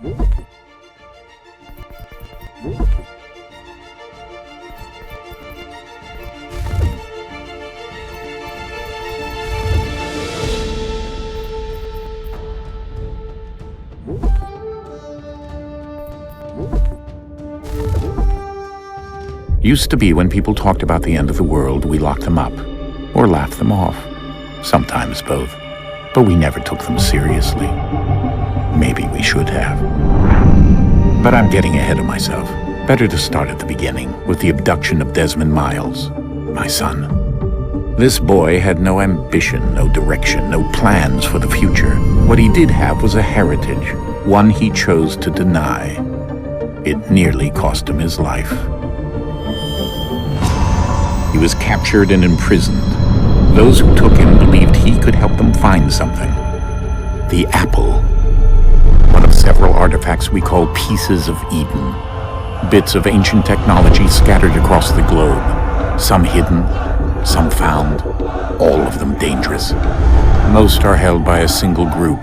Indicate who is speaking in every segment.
Speaker 1: Used to be when people talked about the end of the world, we locked them up, or laughed them off. Sometimes both. But we never took them seriously. Maybe we should have. But I'm getting ahead of myself. Better to start at the beginning, with the abduction of Desmond Miles, my son. This boy had no ambition, no direction, no plans for the future. What he did have was a heritage, one he chose to deny. It nearly cost him his life. He was captured and imprisoned. Those who took him believed he could help them find something. The apple. One of several artifacts we call pieces of Eden. Bits of ancient technology scattered across the globe. Some hidden, some found, all of them dangerous. Most are held by a single group,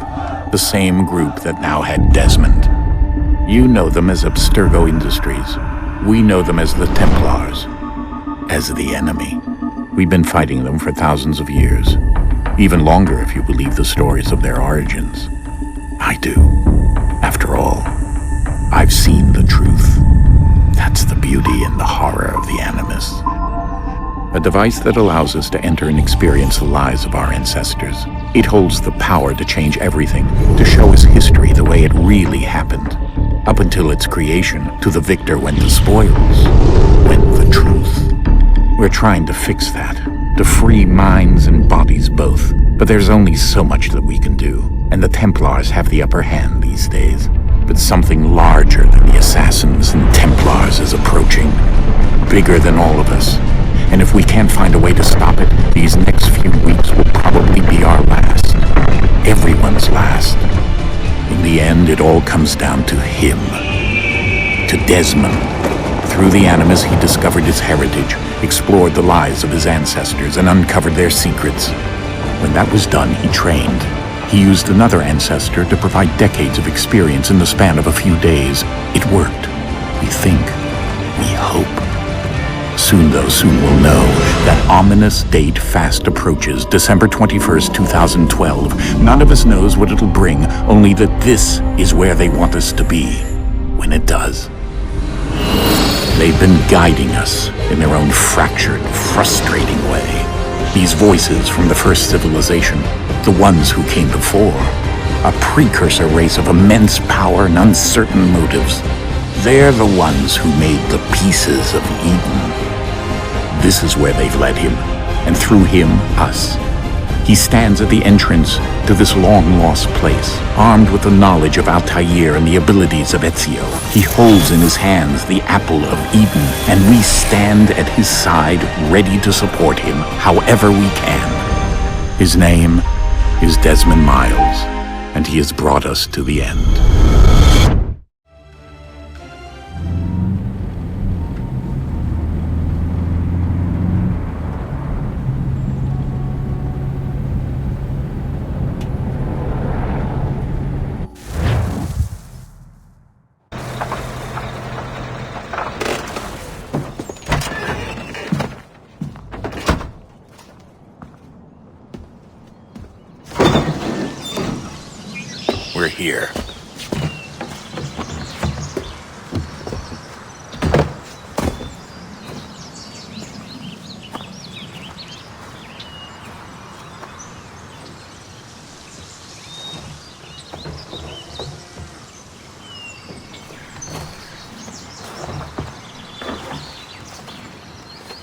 Speaker 1: the same group that now had Desmond. You know them as Abstergo Industries. We know them as the Templars. As the enemy. We've been fighting them for thousands of years. Even longer if you believe the stories of their origins. I do. After all, I've seen the truth. That's the beauty and the horror of the Animus. A device that allows us to enter and experience the lives of our ancestors. It holds the power to change everything, to show us history the way it really happened. Up until its creation, to the victor went the spoils, went the truth. We're trying to fix that, to free minds and bodies both. But there's only so much that we can do, and the Templars have the upper hand these days. But something larger than the Assassins and Templars is approaching, bigger than all of us. And if we can't find a way to stop it, these next few weeks will probably be our last. Everyone's last. In the end, it all comes down to him. To Desmond. Through the Animus, he discovered his heritage, explored the lives of his ancestors, and uncovered their secrets. When that was done, he trained. He used another ancestor to provide decades of experience in the span of a few days. It worked. We think. We hope. Soon we'll know. That ominous date fast approaches, December 21st, 2012. None of us knows what it'll bring, only that this is where they want us to be, when it does. They've been guiding us in their own fractured, frustrating way. These voices from the first civilization, the ones who came before, a precursor race of immense power and uncertain motives. They're the ones who made the pieces of Eden. This is where they've led him, and through him, us. He stands at the entrance to this long-lost place, armed with the knowledge of Altair and the abilities of Ezio. He holds in his hands the apple of Eden, and we stand at his side, ready to support him however we can. His name is Desmond Miles, and he has brought us to the end. We're here.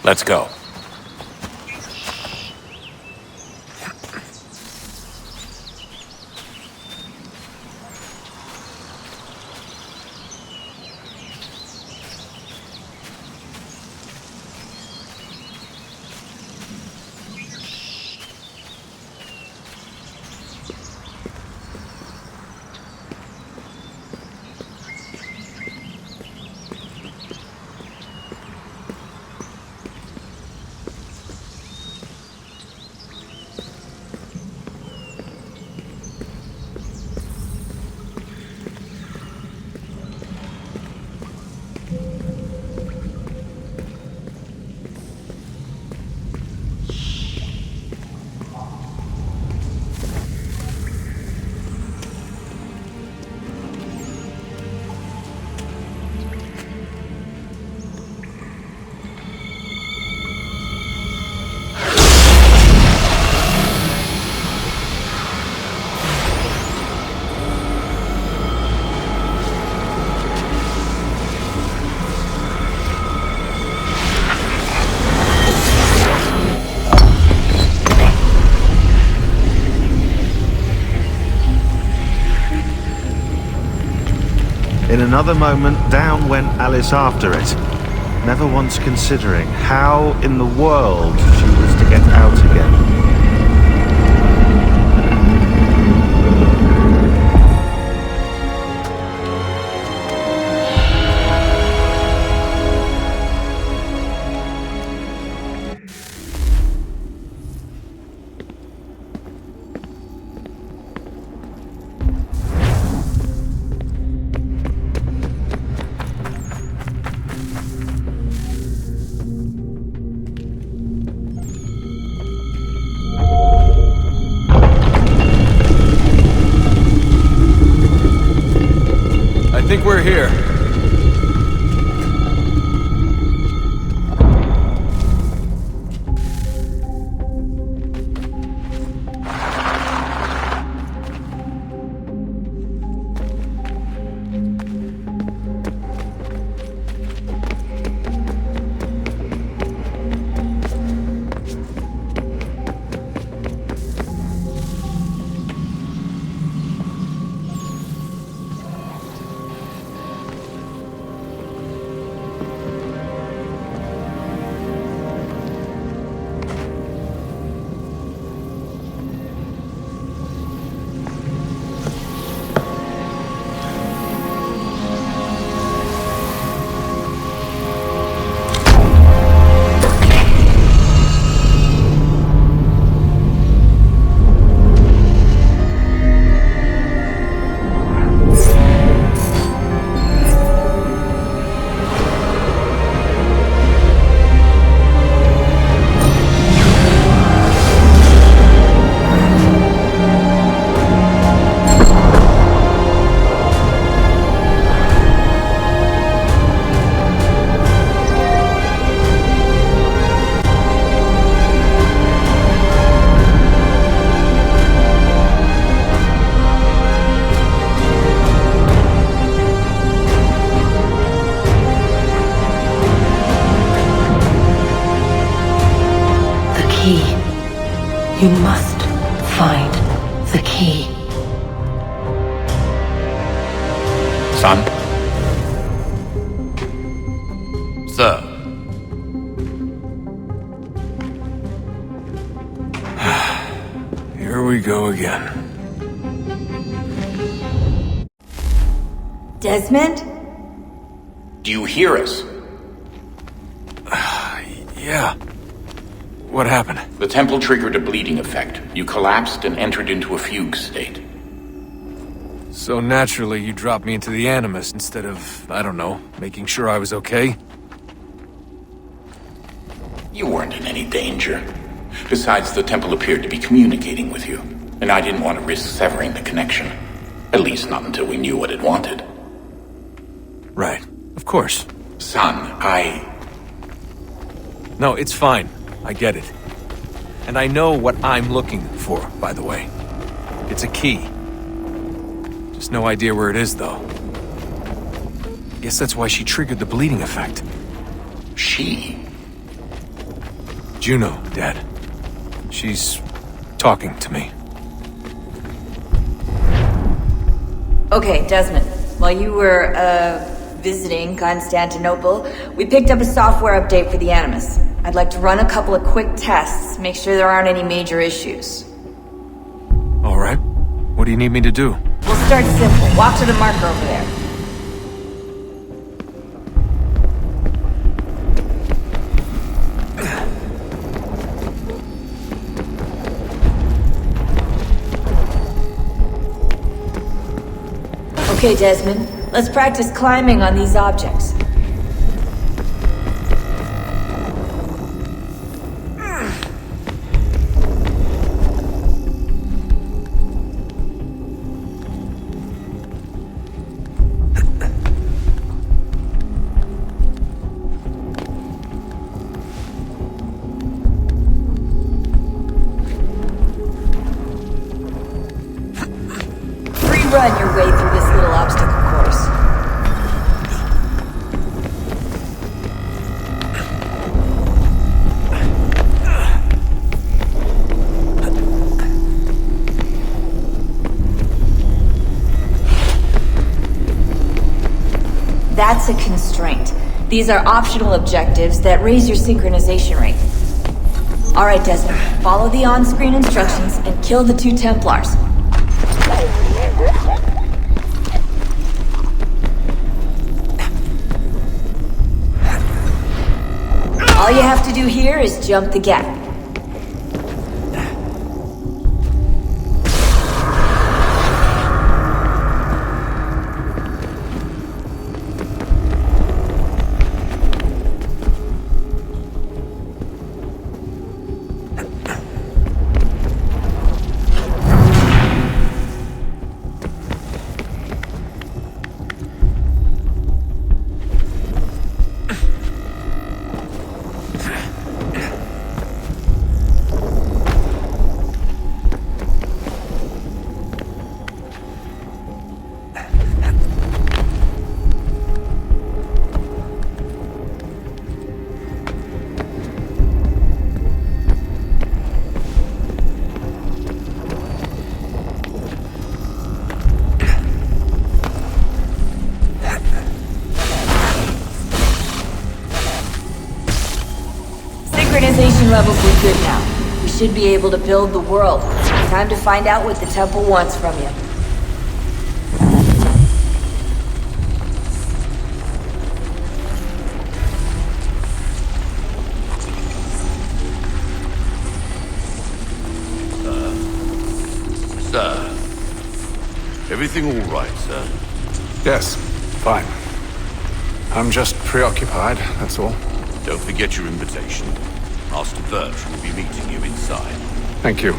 Speaker 1: Let's go.
Speaker 2: In another moment, down went Alice after it, never once considering how in the world she was to get out again.
Speaker 3: I think we're here.
Speaker 4: You must find the key.
Speaker 1: Son?
Speaker 3: Sir. Here we go again.
Speaker 4: Desmond?
Speaker 1: Do you hear us?
Speaker 3: Yeah. What happened?
Speaker 1: The temple triggered a bleeding effect. You collapsed and entered into a fugue state.
Speaker 3: So naturally, you dropped me into the Animus instead of, I don't know, making sure I was okay?
Speaker 1: You weren't in any danger. Besides, the temple appeared to be communicating with you, and I didn't want to risk severing the connection. At least not until we knew what it wanted.
Speaker 3: Right. Of course.
Speaker 1: Son,
Speaker 3: No, it's fine. I get it. And I know what I'm looking for, by the way. It's a key. Just no idea where it is, though. Guess that's why she triggered the bleeding effect.
Speaker 1: She?
Speaker 3: Juno, Dad. She's talking to me.
Speaker 4: Okay, Desmond. While you were, visiting Constantinople, we picked up a software update for the Animus. I'd like to run a couple of quick tests, make sure there aren't any major issues.
Speaker 3: All right. What do you need me to do?
Speaker 4: We'll start simple. Walk to the marker over there. Okay, Desmond. Let's practice climbing on these objects. Run your way through this little obstacle course. That's a constraint. These are optional objectives that raise your synchronization rate. Alright, Desmond. Follow the on-screen instructions and kill the 2 Templars. All you have to do here is jump the gap. Synchronization levels look good now. We should be able to build the world. Time to find out what the temple wants from you.
Speaker 5: Sir. Everything all right, sir?
Speaker 3: Yes, fine. I'm just preoccupied, that's all.
Speaker 5: Don't forget your invitation. Master Birch will be meeting you inside.
Speaker 3: Thank you.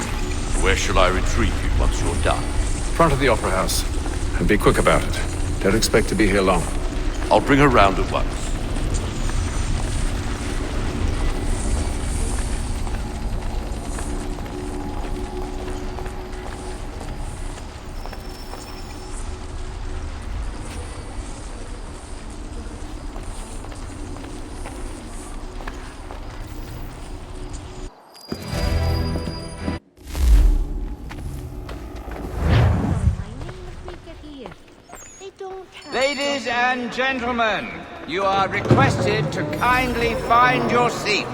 Speaker 5: Where shall I retrieve you once you're done?
Speaker 3: Front of the Opera House. And be quick about it. Don't expect to be here long.
Speaker 5: I'll bring her round at once.
Speaker 6: Ladies and gentlemen, you are requested to kindly find your seats.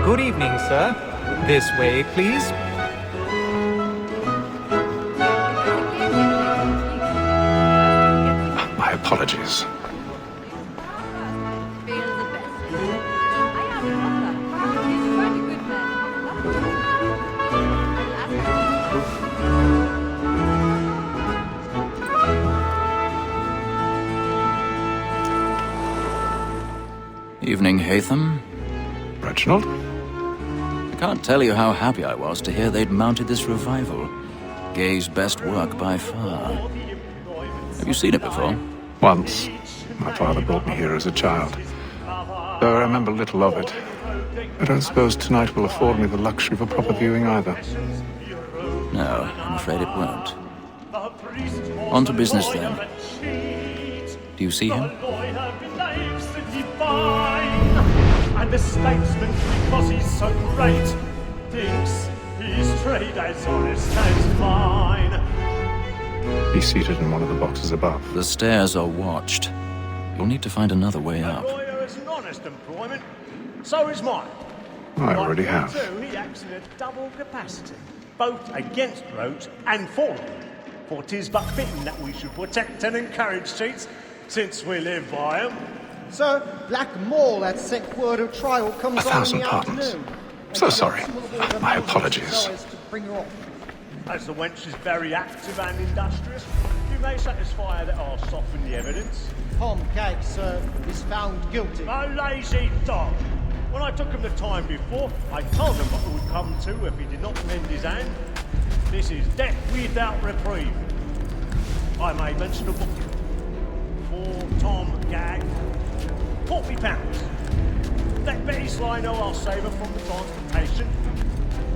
Speaker 7: Good evening, sir. This way, please.
Speaker 3: My apologies.
Speaker 8: Evening, Hatham.
Speaker 3: Reginald?
Speaker 8: I can't tell you how happy I was to hear they'd mounted this revival. Gay's best work by far. Have you seen it before?
Speaker 3: Once. My father brought me here as a child. Though I remember little of it. I don't suppose tonight will afford me the luxury of a proper viewing either.
Speaker 8: No, I'm afraid it won't. On to business then. Do you see him?
Speaker 9: And the statesman, because he's so great, thinks his trade as honest as mine.
Speaker 3: He's seated in one of the boxes above.
Speaker 8: The stairs are watched. You'll need to find another way up.
Speaker 9: A lawyer is an honest employment, so is mine.
Speaker 3: I already have.
Speaker 9: Too, he acts in a double capacity, both against roads and for them. For 'tis but fitting that we should protect and encourage cheats, since we live by 'em.
Speaker 10: Sir, Black Mall at sent word of trial comes on in
Speaker 3: 1,000
Speaker 10: the
Speaker 3: pardons.
Speaker 10: afternoon.
Speaker 3: So sorry. My apologies.
Speaker 10: To bring her off.
Speaker 9: As the wench is very active and industrious, you may satisfy her that I'll soften the evidence.
Speaker 10: Tom Gag, sir, is found guilty.
Speaker 9: A lazy dog! When I took him the time before, I told him what it would come to if he did not mend his hand. This is death without reprieve. I may mention a book for Tom Gag. £40. Let Betty Sly know I'll save her from the transportation.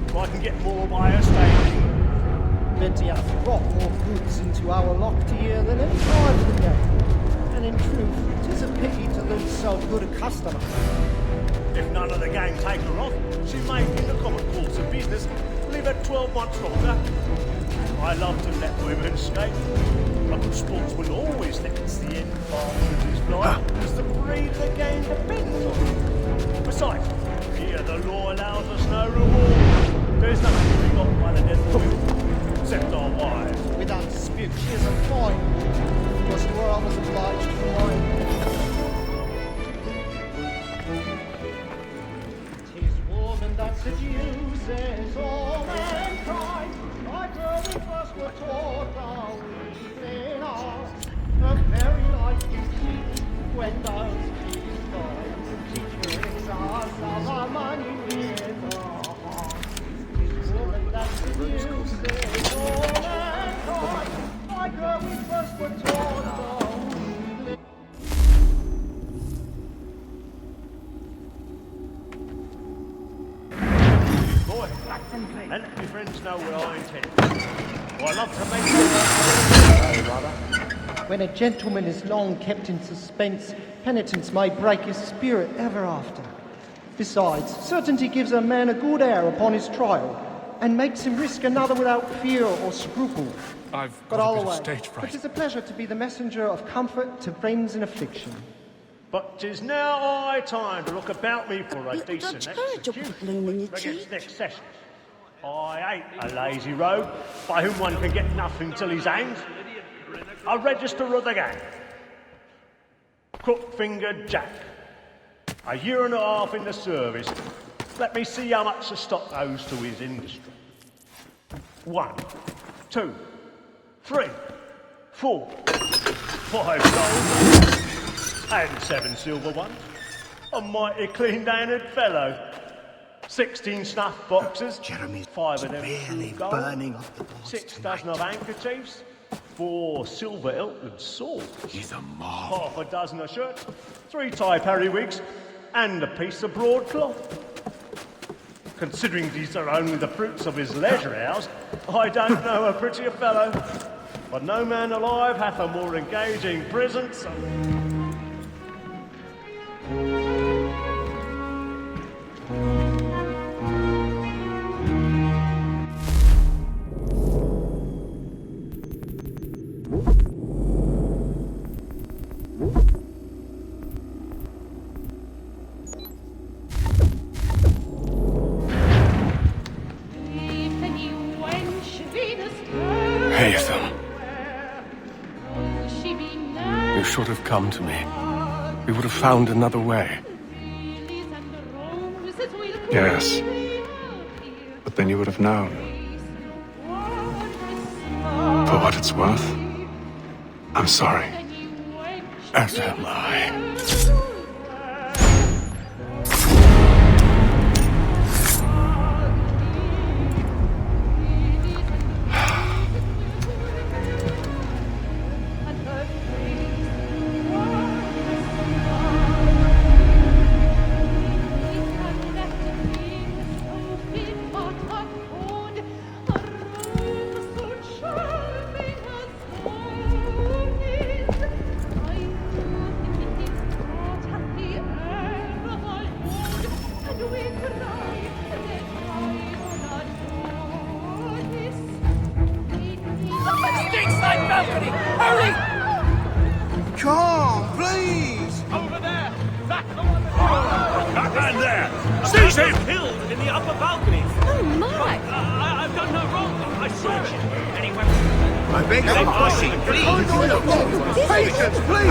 Speaker 9: If I can get more by her staying.
Speaker 10: Betty hath brought more goods into our locked year than any time today. And in truth, 'tis a pity to lose so good a customer.
Speaker 9: If none of the gang take her off, she may, in the common course of business, live at 12 months longer. I love to let women skate. A good sportsman always lets the end part of his life, because the breed of the game depends on it. Besides, here the law allows us no reward. There's nothing to be got by the death of will, except our wives.
Speaker 10: Without dispute, she is a fine woman. Was where I was obliged to remind. 'Tis woman that seduces all mankind. Like her we first were taught our weakling art. Her very life you cheat when those keys die. She tricks us of our money with her heart. 'Tis woman that seduces all mankind. Like her we first were taught our weakling.
Speaker 9: Boy, and let my friends know what I intend. I love to make brother.
Speaker 10: When a gentleman is long kept in suspense, penitence may break his spirit ever after. Besides, certainty gives a man a good air upon his trial, and makes him risk another without fear or scruple.
Speaker 11: I've
Speaker 10: But
Speaker 11: got a
Speaker 10: all
Speaker 11: bit of
Speaker 10: away.
Speaker 11: stage
Speaker 10: It
Speaker 11: fright.
Speaker 10: is a pleasure to be the messenger of comfort to friends in affliction.
Speaker 9: But 'tis now high time to look about me for a
Speaker 12: Little
Speaker 9: decent
Speaker 12: Dutch courage
Speaker 9: excuse
Speaker 12: up bloom in your
Speaker 9: against
Speaker 12: cheek.
Speaker 9: next session. I ain't a lazy rogue by whom one can get nothing till he's hanged. A register of the gang. Crook-fingered Jack. A year and a half in the service. Let me see how much the stock owes to his industry. 1, 2, 3, 4, 5 gold and 7 silver ones. A mighty clean-handed fellow. 16 snuff boxes.
Speaker 13: Jeremy's
Speaker 9: 5 of them
Speaker 13: really
Speaker 9: true gold.
Speaker 13: burning up the balls
Speaker 9: 6
Speaker 13: tonight.
Speaker 9: dozen of handkerchiefs. 4 silver hilted swords.
Speaker 13: He's a mob.
Speaker 9: Half a dozen of shirts. 3 tie periwigs. And a piece of broadcloth. Considering these are only the fruits of his leisure hours, I don't know a prettier fellow. But no man alive hath a more engaging presence.
Speaker 11: Haytham. You should have come to me. We would have found another way. Yes. But then you would have known. For what it's worth, I'm sorry. As am I.
Speaker 13: Come, please!
Speaker 6: Over there! That's the one!
Speaker 5: That man there! Seize him!
Speaker 6: Killed in the upper balcony!
Speaker 12: Oh my!
Speaker 6: I've done no wrong! I searched any weapon.
Speaker 13: I beg your pardon, please! Patience, please!